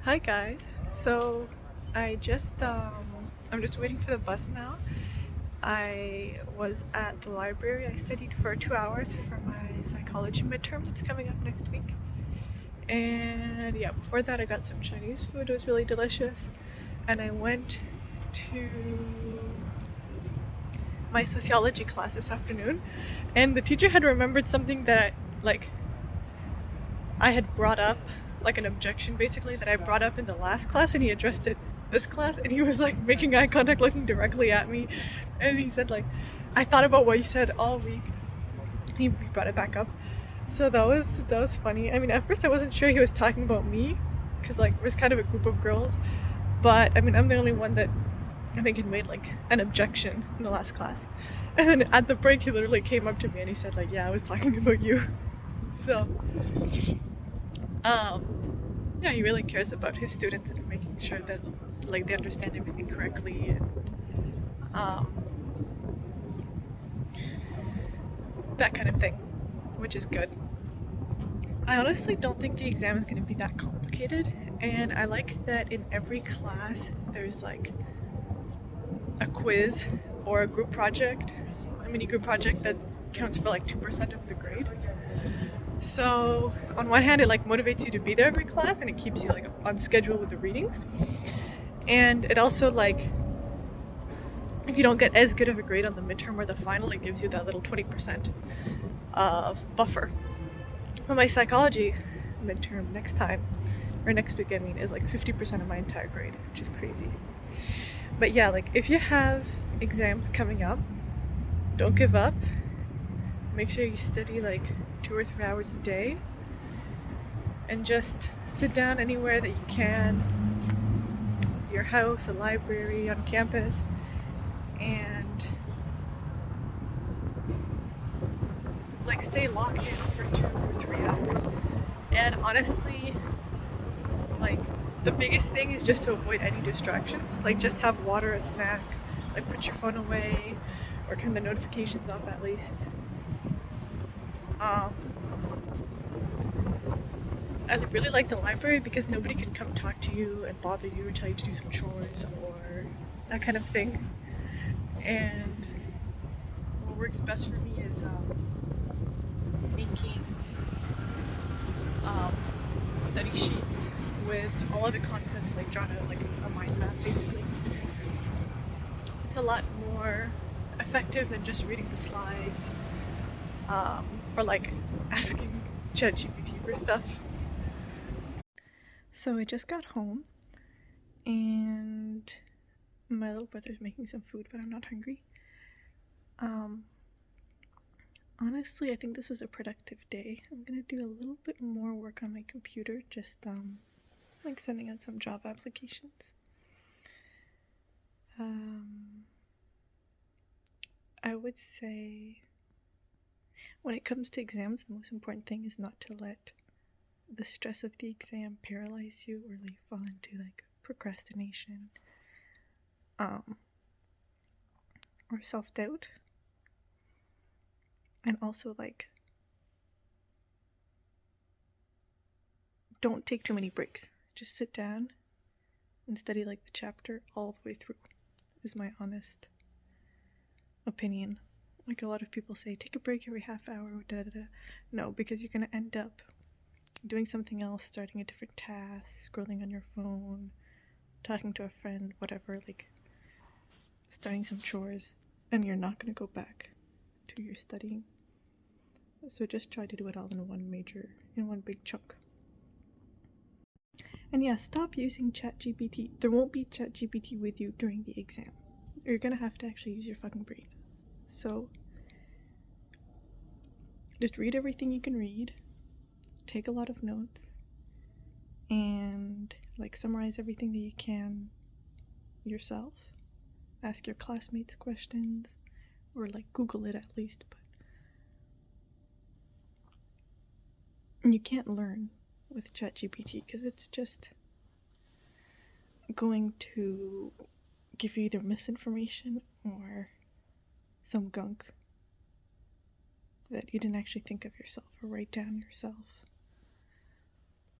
Hi guys. So I'm just waiting for the bus now. I was at the library. I studied for 2 hours for my psychology midterm that's coming up next week. And yeah, before that I got some Chinese food. It was really delicious. And I went to my sociology class this afternoon, and the teacher had remembered something that I had brought up, like an objection basically that I brought up in the last class, and he addressed it this class, and he was like making eye contact, looking directly at me, and he said like, "I thought about what you said all week." He brought it back up, so that was funny. I mean, at first I wasn't sure he was talking about me, because like it was kind of a group of girls, but I mean I'm the only one that I think had made like an objection in the last class, and then at the break he literally came up to me and he said like, "Yeah, I was talking about you." So yeah, he really cares about his students and making sure that like they understand everything correctly, and um, that kind of thing, which is good. I honestly don't think the exam is going to be that complicated, and I like that in every class there's like a quiz or a group project, a mini group project that counts for like 2% of the grade. So on one hand, it like motivates you to be there every class, and it keeps you like on schedule with the readings. And it also like, if you don't get as good of a grade on the midterm or the final, it gives you that little 20% of buffer. But my psychology midterm next week, I mean, is like 50% of my entire grade, which is crazy. But yeah, like if you have exams coming up, don't give up. Make sure you study like 2 or 3 hours a day, and just sit down anywhere that you can, your house, a library, on campus, and like stay locked in for 2 or 3 hours. And honestly, like the biggest thing is just to avoid any distractions. Like just have water, a snack, like put your phone away or turn the notifications off at least. Um, I really like the library because nobody can come talk to you and bother you or tell you to do some chores or that kind of thing. And what works best for me is making um, study sheets with all of the concepts like drawn out like a mind map basically. It's a lot more effective than just reading the slides, or like asking ChatGPT for stuff. So I just got home and my little brother's making some food, but I'm not hungry. Honestly, I think this was a productive day. I'm gonna do a little bit more work on my computer, just like sending out some job applications. I would say when it comes to exams, the most important thing is not to let the stress of the exam paralyze you or like fall into like procrastination, or self-doubt. And also like don't take too many breaks. Just sit down and study like the chapter all the way through, is my honest opinion. Like a lot of people say, take a break every half hour, da da da. No, because you're gonna end up doing something else, starting a different task, scrolling on your phone, talking to a friend, whatever, like starting some chores, and you're not gonna go back to your studying. So just try to do it all in one big chunk. And yeah, stop using ChatGPT. There won't be ChatGPT with you during the exam. You're gonna have to actually use your fucking brain. So just read everything you can read, take a lot of notes, and like summarize everything that you can yourself. Ask your classmates questions, or like Google it at least, but you can't learn with ChatGPT because it's just going to give you either misinformation or some gunk that you didn't actually think of yourself or write down yourself.